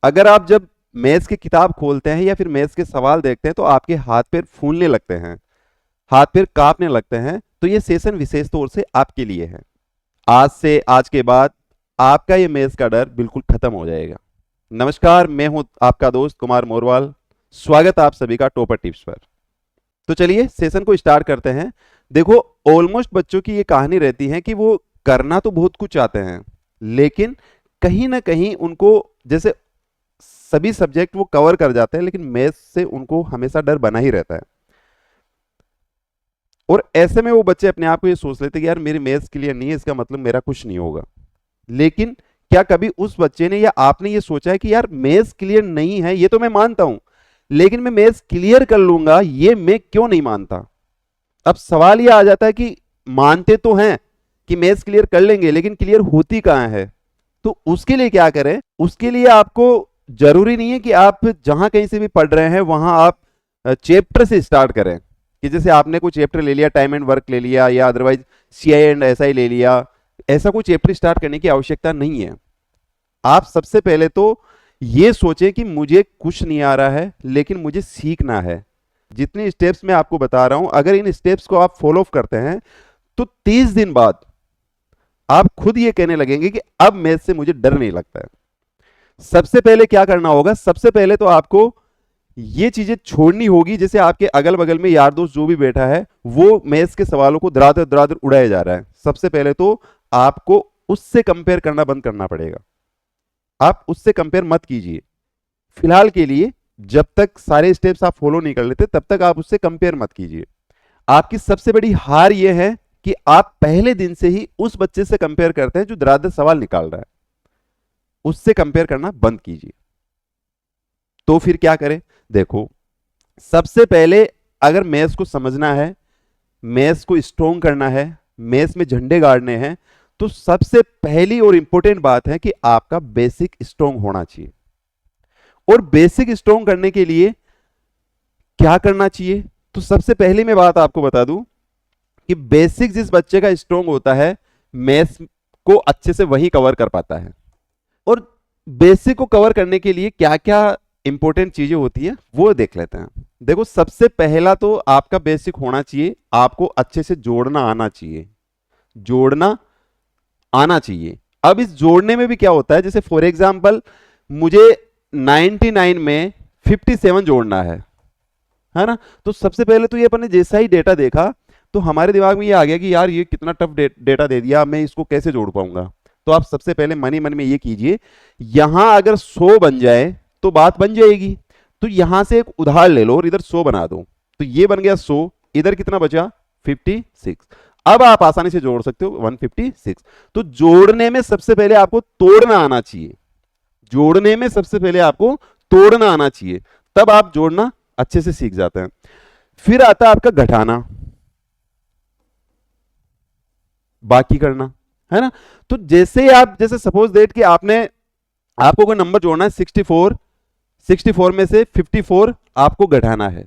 अगर आप जब मैथ्स की किताब खोलते हैं या फिर मैथ्स के सवाल देखते हैं तो आपके हाथ पैर फूलने लगते हैं, हाथ पैर कांपने लगते हैं, तो ये सेशन विशेष तौर से आपके लिए है। आज से, आज के बाद आपका ये मैथ्स का डर बिल्कुल खत्म हो जाएगा। नमस्कार, मैं हूं आपका दोस्त कुमार मोरवाल। स्वागत आप सभी का टॉपर टिप्स पर। तो चलिए सेशन को स्टार्ट करते हैं। देखो, ऑलमोस्ट बच्चों की ये कहानी रहती है कि वो करना तो बहुत कुछ चाहते हैं, लेकिन कहीं ना कहीं उनको, जैसे सभी सब्जेक्ट वो कवर कर जाते हैं, लेकिन मैथ्स से उनको हमेशा डर बना ही रहता है। और ऐसे में वो बच्चे अपने आप को ये सोच लेते हैं कि यार मेरी मैथ्स क्लियर नहीं है, इसका मतलब मेरा कुछ नहीं होगा। लेकिन क्या कभी उस बच्चे ने या आपने ये सोचा है कि यार मैथ्स क्लियर नहीं है, ये तो मैं मानता हूं, लेकिन मैं मैथ्स क्लियर कर लूंगा, ये मैं क्यों नहीं मानता? अब सवाल ये आ जाता है कि मानते तो हैं कि मैथ्स क्लियर कर लेंगे, लेकिन क्लियर होती कहां है? तो उसके लिए क्या करें? उसके लिए आपको जरूरी नहीं है कि आप जहां कहीं से भी पढ़ रहे हैं वहां आप चैप्टर से स्टार्ट करें, कि जैसे आपने कोई चैप्टर ले लिया, टाइम एंड वर्क ले लिया, या अदरवाइज सीआई एंड एसआई ले लिया। ऐसा कोई चैप्टर स्टार्ट करने की आवश्यकता नहीं है। आप सबसे पहले तो ये सोचें कि मुझे कुछ नहीं आ रहा है, लेकिन मुझे सीखना है। जितनी स्टेप्स मैं आपको बता रहा हूं, अगर इन स्टेप्स को आप फॉलो करते हैं तो 30 दिन बाद आप खुद ये कहने लगेंगे कि अब मैथ से मुझे डर नहीं लगता है। सबसे पहले क्या करना होगा? सबसे पहले तो आपको ये चीजें छोड़नी होगी, जैसे आपके अगल बगल में यार दोस्त जो भी बैठा है वो मैथ्स के सवालों को दरादर दरादर उड़ाया जा रहा है। सबसे पहले तो आपको उससे कंपेयर करना बंद करना पड़ेगा। आप उससे कंपेयर मत कीजिए फिलहाल के लिए। जब तक सारे स्टेप्स आप फॉलो नहीं कर लेते तब तक आप उससे कंपेयर मत कीजिए। आपकी सबसे बड़ी हार यह है कि आप पहले दिन से ही उस बच्चे से कंपेयर करते हैं जो दरादर सवाल निकाल रहा है। उससे कंपेयर करना बंद कीजिए। तो फिर क्या करें? देखो, सबसे पहले अगर मैथ्स को समझना है, मैथ्स को स्ट्रॉन्ग करना है, मैथ्स में झंडे गाड़ने हैं, तो सबसे पहली और इंपॉर्टेंट बात है कि आपका बेसिक स्ट्रॉन्ग होना चाहिए। और बेसिक स्ट्रॉन्ग करने के लिए क्या करना चाहिए? तो सबसे पहली मैं बात आपको बता दूं कि बेसिक जिस बच्चे का स्ट्रॉन्ग होता है, मैथ्स को अच्छे से वही कवर कर पाता है। और बेसिक को कवर करने के लिए क्या क्या इंपॉर्टेंट चीजें होती है वो देख लेते हैं। देखो, सबसे पहला तो आपका बेसिक होना चाहिए, आपको अच्छे से जोड़ना आना चाहिए। जोड़ना आना चाहिए। अब इस जोड़ने में भी क्या होता है, जैसे फॉर एग्जांपल मुझे 99 में 57 जोड़ना है ना? तो सबसे पहले तो ये अपन ने जैसा ही डेटा देखा तो हमारे दिमाग में ये आ गया कि यार ये कितना टफ डेटा दे दिया, मैं इसको कैसे जोड़ पाऊंगा? तो आप सबसे पहले मन ही मन में ये कीजिए, यहां अगर 100 बन जाए तो बात बन जाएगी। तो यहां से एक उधार ले लो और इधर 100 बना दो, तो ये बन गया 100, इधर कितना बचा? 56। अब आप आसानी से जोड़ सकते हो 156। तो जोड़ने में सबसे पहले आपको तोड़ना आना चाहिए। जोड़ने में सबसे पहले आपको तोड़ना आना चाहिए, तब आप जोड़ना अच्छे से सीख जाते हैं। फिर आता है आपका घटाना, बाकी करना, है ना? तो जैसे आप, जैसे सपोज दैट कि आपको कोई नंबर जोड़ना है 64, 64 में से 54 आपको घटाना है,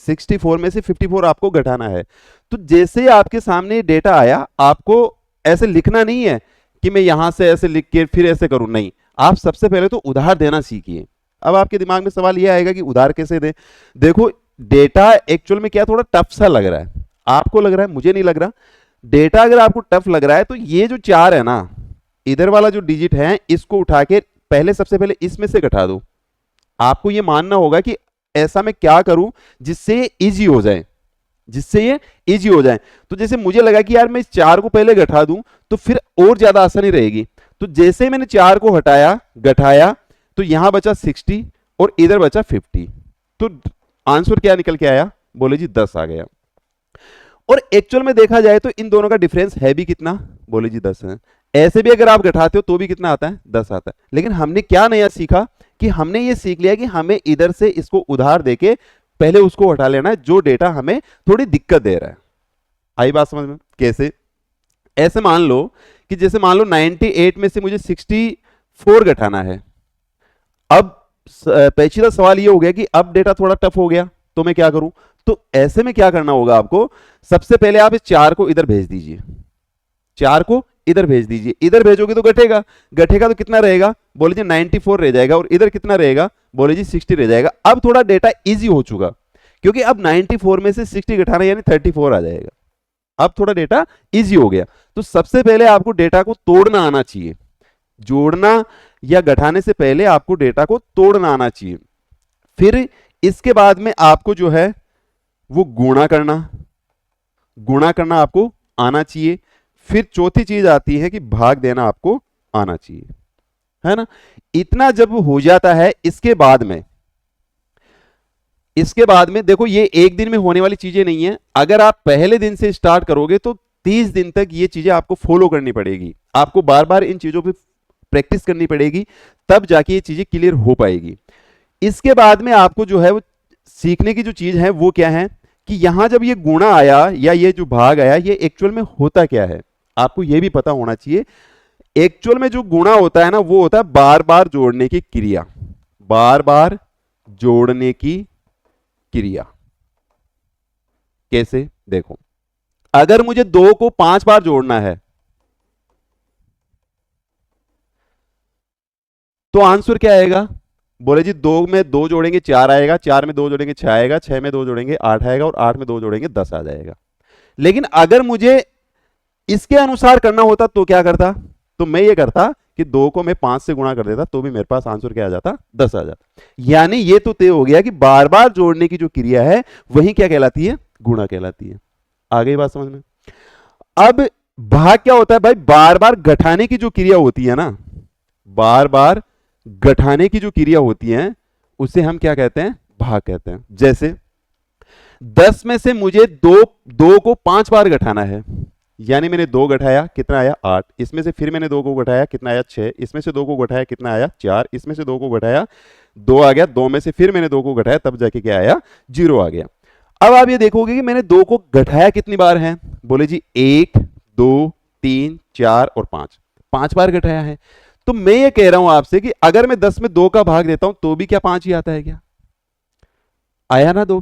64 में से 54 आपको घटाना है। तो जैसे आपके सामने डेटा आया, आपको ऐसे लिखना नहीं है कि मैं यहां से ऐसे लिख के फिर ऐसे करूं, नहीं। आप सबसे पहले तो उधार देना सीखिए। अब आपके दिमाग में सवाल यह आएगा कि उधार कैसे दें? देखो, डेटा एक्चुअल में क्या थोड़ा टफ सा लग रहा है, आपको लग रहा है, मुझे नहीं लग रहा। डेटा अगर आपको टफ लग रहा है तो ये जो 4 है ना, इधर वाला जो डिजिट है, इसको उठा के पहले सबसे पहले इसमें से घटा दो। आपको ये मानना होगा कि ऐसा मैं क्या करूं जिससे ये इजी हो जाए, जिससे ये इजी हो जाए। तो जैसे मुझे लगा कि यार मैं इस 4 को पहले घटा दूं तो फिर और ज्यादा आसानी रहेगी। तो जैसे मैंने 4 को हटाया, घटाया, तो यहां बचा 60 और इधर बचा 50। तो आंसर क्या निकल के आया? बोले जी 10 आ गया। और एक्चुअल में देखा जाए तो इन दोनों का डिफरेंस है भी कितना? बोले जी 10 है। ऐसे भी अगर आप घटाते हो तो भी कितना आता है? 10 आता है। लेकिन हमने क्या नया सीखा कि हमने ये सीख लिया कि हमें इधर से इसको उधार देके पहले उसको हटा लेना है जो डेटा हमें थोड़ी दिक्कत दे रहा है। आई बात समझ में? कैसे? ऐसे मान लो कि जैसे मान लो 98 में से मुझे 64 घटाना है। अब पेचीदा सवाल ये हो गया कि अब डेटा थोड़ा टफ हो गया, तो मैं क्या करूं? तो ऐसे में क्या करना होगा आपको? सबसे पहले आप इस 4 को इधर भेज दीजिए, 4 को इधर भेज दीजिए, इधर भेजोगे तो घटेगा, घटेगा तो कितना रहेगा, बोले जी 94 रह जाएगा, और इधर कितना रहेगा, बोले जी 60 रह जाएगा। अब थोड़ा डेटा इजी हो चुका, क्योंकि अब 94 में से 60 घटाना यानी 34 आ जाएगा। अब थोड़ा डेटा इजी हो गया। तो सबसे पहले आपको डेटा को तोड़ना आना चाहिए, जोड़ना या घटाने से पहले आपको डेटा को तोड़ना आना चाहिए। फिर इसके बाद में आपको जो है वो गुणा करना आपको आना चाहिए। फिर चौथी चीज आती है कि भाग देना आपको आना चाहिए, है ना। इतना जब हो जाता है, इसके बाद में देखो ये एक दिन में होने वाली चीजें नहीं है। अगर आप पहले दिन से स्टार्ट करोगे तो 30 दिन तक ये चीजें आपको फॉलो करनी पड़ेगी, आपको बार बार इन चीजों पे प्रैक्टिस करनी पड़ेगी, तब जाके ये चीजें क्लियर हो पाएगी। इसके बाद में आपको जो है वो सीखने की जो चीज है वो क्या है कि यहां जब ये गुणा आया या ये जो भाग आया, ये एक्चुअल में होता क्या है, आपको ये भी पता होना चाहिए। एक्चुअल में जो गुणा होता है ना, वो होता है बार बार जोड़ने की क्रिया, बार बार जोड़ने की क्रिया। कैसे, देखो अगर मुझे 2 को 5 बार जोड़ना है तो आंसर क्या आएगा, बोले जी 2 में 2 जोड़ेंगे 4 आएगा, 4 में 2 जोड़ेंगे 6 आएगा, 6 में 2 जोड़ेंगे 8 आएगा, और 8 में 2 जोड़ेंगे 10 आ जाएगा। लेकिन अगर मुझे इसके अनुसार करना होता तो क्या करता, तो मैं ये करता कि 2 को मैं 5 से गुणा कर देता, तो भी मेरे पास आंसर क्या आ जाता, 10 आ जाता। यानी ये तो तय हो गया कि बार बार जोड़ने की जो क्रिया है वही क्या कहलाती है, गुणा कहलाती है। आ गई बात समझ में। अब भाग क्या होता है भाई, बार बार घटाने की जो क्रिया होती है ना, बार बार घटाने की जो क्रिया होती है उसे हम क्या कहते हैं, भाग कहते हैं। जैसे 10 में से मुझे 2 को 5 बार घटाना है, यानी मैंने 2 घटाया, कितना आया 8, इसमें से फिर मैंने 2 को घटाया, कितना आया 6, इसमें से 2 को घटाया, कितना आया 4, इसमें से 2 को घटाया 2 आ गया, 2 में से फिर मैंने 2 को घटाया, तब जाके क्या आया 0 आ गया। अब आप ये देखोगे कि मैंने 2 को घटाया कितनी बार है, बोले जी 1 2 3 4 और 5 बार घटाया है। तो मैं ये कह रहा हूं आपसे कि अगर मैं 10 में 2 का भाग देता हूं तो भी क्या 5 ही आता है, क्या आया ना 2।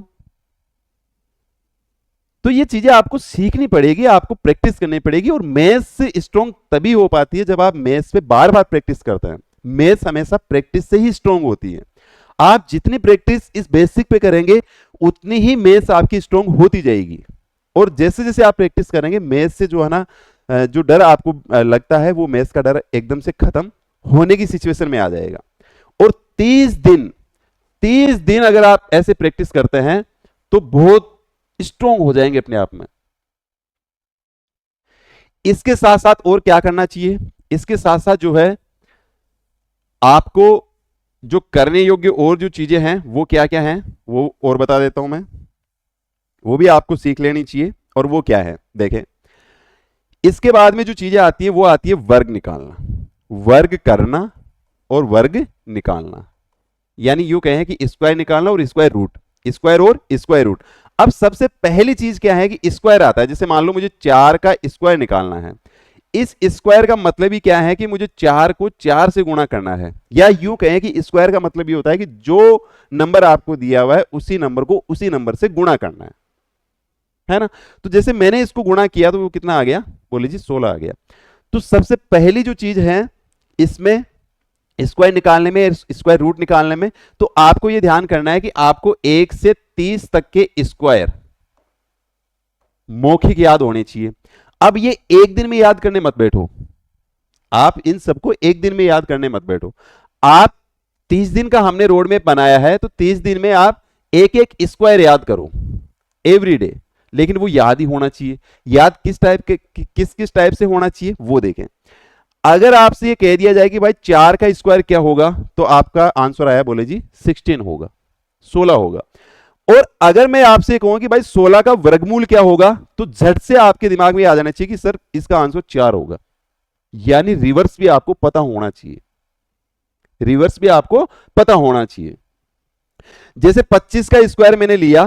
तो ये चीजें आपको सीखनी पड़ेगी, आपको प्रैक्टिस करनी पड़ेगी, और मैथ्स से स्ट्रांग तभी हो पाती है जब आप मैथ्स पे बार बार प्रैक्टिस करते हैं। मैथ्स हमेशा प्रैक्टिस से ही स्ट्रांग होती है। आप जितनी प्रैक्टिस इस बेसिक पे करेंगे उतनी ही मैथ्स आपकी स्ट्रांग होती जाएगी। और जैसे जैसे आप प्रैक्टिस करेंगे मैथ्स से जो है ना, जो डर आपको लगता है वो मैथ्स का डर एकदम से खत्म होने की सिचुएशन में आ जाएगा। और 30 दिन अगर आप ऐसे प्रैक्टिस करते हैं तो बहुत स्ट्रांग हो जाएंगे अपने आप में। इसके साथ साथ और क्या करना चाहिए, इसके साथ साथ जो है आपको जो करने योग्य और जो चीजें हैं वो क्या क्या हैं वो और बता देता हूं मैं, वो भी आपको सीख लेनी चाहिए। और वो क्या है, देखें इसके बाद में जो चीजें आती है वो आती है वर्ग निकालना, वर्ग करना और वर्ग निकालना। यानी यूं कहें कि स्क्वायर निकालना और स्क्वायर रूट, स्क्वायर और स्क्वायर रूट। अब सबसे पहली चीज क्या है कि स्क्वायर आता है। जैसे मान लो मुझे 4 का स्क्वायर निकालना है, इस स्क्वायर का मतलब ही क्या है कि मुझे 4 को 4 से गुणा करना है। या यूं कहें कि स्क्वायर का मतलब ये होता है कि जो नंबर आपको दिया हुआ है उसी नंबर को उसी नंबर से गुणा करना है ना। तो जैसे मैंने इसको गुणा किया तो वो कितना आ गया, बोले जी 16 आ गया। तो सबसे पहली जो चीज है इसमें स्क्वायर निकालने में, स्क्वायर रूट निकालने में, तो आपको यह ध्यान करना है कि आपको 1 से 30 तक के स्क्वायर मौखिक याद होने चाहिए। अब ये एक दिन में याद करने मत बैठो, आप इन सबको एक दिन में याद करने मत बैठो। आप 30 दिन का हमने रोड मैप बनाया है, तो 30 दिन में आप एक एक स्क्वायर याद करो एवरी डे, लेकिन वो याद ही होना चाहिए। याद किस टाइप के, किस टाइप से होना चाहिए वो देखें। अगर आपसे ये कह दिया जाए कि भाई 4 का स्क्वायर क्या होगा, तो आपका आंसर आया, बोले जी 16 होगा, 16 होगा। और अगर मैं आपसे कहूं कि भाई 16 का वर्गमूल क्या होगा, तो झट से आपके दिमाग में आ जाना चाहिए कि सर इसका आंसर 4 होगा। यानी रिवर्स भी आपको पता होना चाहिए, रिवर्स भी आपको पता होना चाहिए। जैसे 25 का स्क्वायर मैंने लिया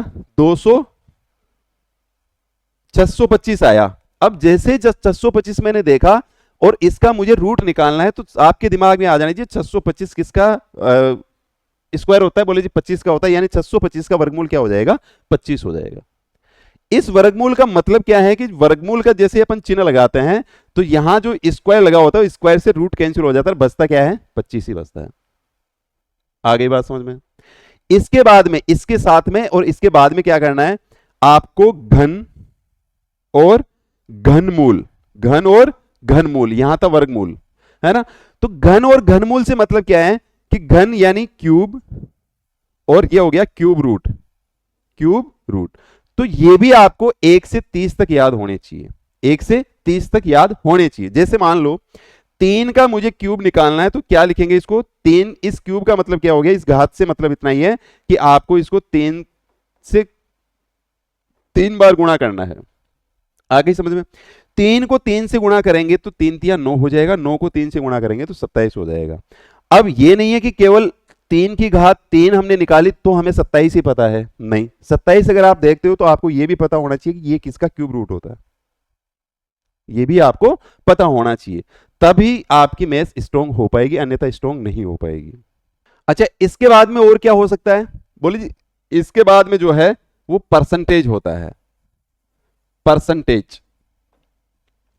625 आया। अब जैसे 625 मैंने देखा और इसका मुझे रूट निकालना है, तो आपके दिमाग में आ जाना चाहिए 625 किसका स्क्वायर होता है, बोले जी 25 का होता है। यानी 625 का वर्गमूल क्या हो जाएगा, 25 हो जाएगा। इस वर्गमूल का मतलब क्या है कि वर्गमूल का जैसे अपन चिन्ह लगाते हैं तो यहां जो स्क्वायर लगा होता है स्क्वायर से रूट कैंसिल हो जाता है, बचता क्या है 25 ही बचता है। आ गई बात समझ में? इसके बाद में, इसके साथ में और इसके बाद में क्या करना है आपको, घन और घनमूल, घन और घनमूल, यहां था वर्गमूल है ना। तो घन और घनमूल से मतलब क्या है कि घन यानी क्यूब और ये हो गया क्यूब रूट, क्यूब रूट। तो ये भी आपको 1 से 30 तक याद होने चाहिए, 1 से 30 तक याद होने चाहिए। जैसे मान लो 3 का मुझे क्यूब निकालना है तो क्या लिखेंगे इसको, 3, इस क्यूब का मतलब क्या हो गया, इस घात से मतलब इतना ही है कि आपको इसको 3 से 3 बार गुणा करना है। आगे समझ में? 3 को 3 से गुणा करेंगे तो 3 तिया 9 हो जाएगा, 9 को 3 से गुणा करेंगे तो 27 हो जाएगा। अब ये नहीं है कि केवल 3 की घात 3 हमने निकाली तो हमें 27 ही पता है, नहीं, 27 अगर आप देखते हो तो आपको यह भी पता होना चाहिए कि ये किसका क्यूब रूट होता है, ये भी आपको पता होना चाहिए, तभी आपकी मैथ्स स्ट्रॉन्ग हो पाएगी, अन्यथा स्ट्रॉन्ग नहीं हो पाएगी। अच्छा, इसके बाद में और क्या हो सकता है, बोलिए जी। इसके बाद में जो है वो परसेंटेज होता है, परसेंटेज।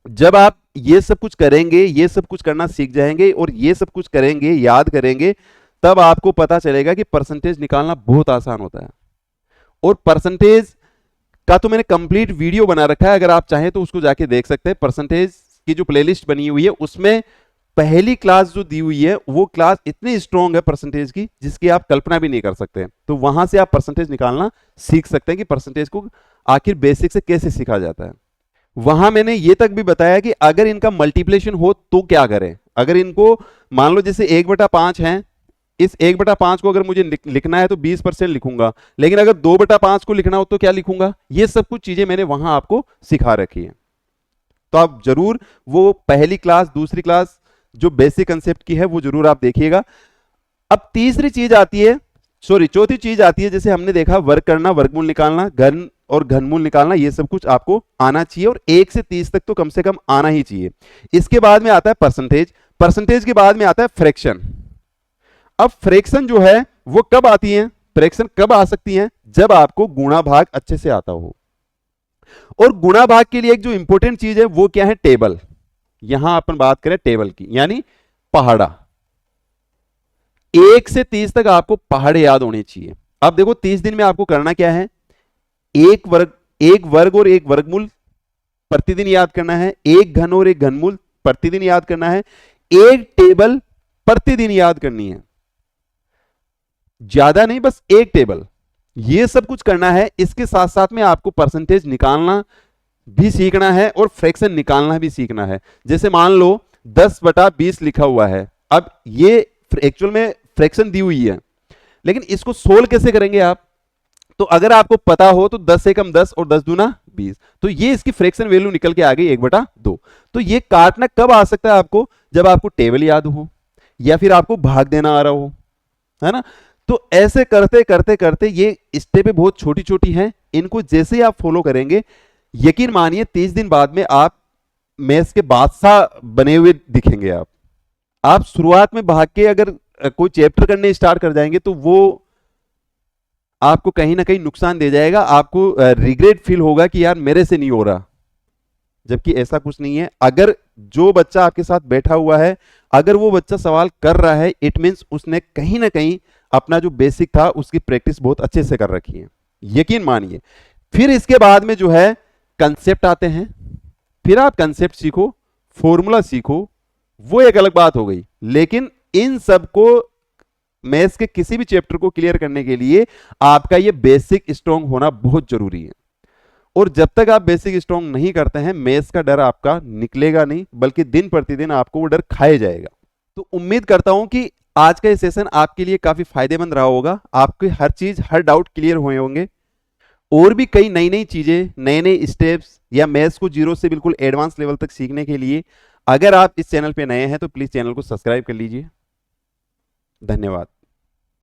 जब आप ये सब कुछ करेंगे, ये सब कुछ करना सीख जाएंगे और ये सब कुछ करेंगे, याद करेंगे, तब आपको पता चलेगा कि परसेंटेज निकालना बहुत आसान होता है। और परसेंटेज का तो मैंने कंप्लीट वीडियो बना रखा है, अगर आप चाहें तो उसको जाके देख सकते हैं। परसेंटेज की जो प्लेलिस्ट बनी हुई है उसमें पहली क्लास जो दी हुई है वो क्लास इतनी स्ट्रांग है परसेंटेज की जिसकी आप कल्पना भी नहीं कर सकते। तो वहां से आप परसेंटेज निकालना सीख सकते हैं कि परसेंटेज को आखिर बेसिक से कैसे सीखा जाता है। वहां मैंने ये तक भी बताया कि अगर इनका मल्टीप्लिकेशन हो तो क्या करें। अगर इनको मान लो जैसे 1/5 है, इस 1/5 को अगर मुझे लिखना है तो 20% लिखूंगा, लेकिन अगर 2/5 को लिखना हो तो क्या लिखूंगा। ये सब कुछ चीजें मैंने वहां आपको सिखा रखी है, तो आप जरूर वो पहली क्लास, दूसरी क्लास जो बेसिक कंसेप्ट की है वो जरूर आप देखिएगा। अब तीसरी चीज आती है, सॉरी चौथी चीज आती है, जैसे हमने देखा वर्ग करना, वर्गमूल निकालना, घन और घनमूल निकालना, ये सब कुछ आपको आना चाहिए और 1 से 30 तक तो कम से कम आना ही चाहिए। इसके बाद में आता है परसेंटेज, परसेंटेज के बाद में आता है फ्रैक्शन। अब फ्रैक्शन जो है वो कब आती है, फ्रैक्शन कब आ सकती है, जब आपको गुणा भाग अच्छे से आता हो। और गुणा भाग के लिए एक जो इंपॉर्टेंट चीज है वो क्या है, टेबल। यहां अपन बात करें टेबल की, यानी पहाड़ा। 1 से 30 तक आपको पहाड़े याद होने चाहिए। अब देखो 30 दिन में आपको करना क्या है, एक वर्ग और एक वर्गमूल प्रतिदिन याद करना है, एक घन और एक घनमूल प्रतिदिन याद करना है, एक टेबल प्रतिदिन याद करनी है, ज्यादा नहीं, बस एक टेबल। ये सब कुछ करना है। इसके साथ साथ में आपको परसेंटेज निकालना भी सीखना है और फ्रैक्शन निकालना भी सीखना है। जैसे मान लो 10/20 लिखा हुआ है, अब ये एक्चुअल में फ्रैक्शन दी हुई है, लेकिन इसको सोल्व कैसे करेंगे आप, तो अगर आपको पता हो तो 10 से कम 10 और 10 दूना 20, तो ये इसकी फ्रैक्शन वैल्यू निकल के आ गई 1/2। तो ये काटना कब आ सकता है आपको, जब आपको टेबल याद हो या फिर आपको भाग देना आ रहा हो, है ना। तो ऐसे करते करते करते ये स्टेपें बहुत छोटी छोटी हैं, इनको जैसे ही आप फॉलो करेंगे, यकीन मानिए 30 दिन बाद में आप मैथ्स के बादशाह बने हुए दिखेंगे। आप शुरुआत में भाग के अगर कोई चैप्टर करने स्टार्ट कर जाएंगे तो वो आपको कहीं ना कहीं नुकसान दे जाएगा, आपको रिग्रेट फील होगा कि यार मेरे से नहीं हो रहा, जबकि ऐसा कुछ नहीं है। अगर जो बच्चा आपके साथ बैठा हुआ है, अगर वो बच्चा सवाल कर रहा है, इट मीन्स उसने कहीं ना कहीं अपना जो बेसिक था उसकी प्रैक्टिस बहुत अच्छे से कर रखी है, यकीन मानिए। फिर इसके बाद में जो है कंसेप्ट आते हैं, फिर आप कंसेप्ट सीखो, फॉर्मूला सीखो, वो एक अलग बात हो गई। लेकिन इन सबको मैथ्स के किसी भी चैप्टर को क्लियर करने के लिए आपका ये बेसिक स्ट्रांग होना बहुत जरूरी है। और जब तक आप बेसिक स्ट्रांग नहीं करते हैं, मैथ्स का डर आपका निकलेगा नहीं, बल्कि दिन प्रतिदिन आपको वो डर खाया जाएगा। तो उम्मीद करता हूं कि आज का ये सेशन आपके लिए काफी फायदेमंद रहा होगा, आपके हर चीज, हर डाउट क्लियर हुए होंगे। और भी कई नई नई चीजें, नए नए स्टेप्स या मैथ्स को जीरो से बिल्कुल एडवांस लेवल तक सीखने के लिए अगर आप इस चैनल पे नए हैं तो प्लीज चैनल को सब्सक्राइब कर लीजिए। धन्यवाद।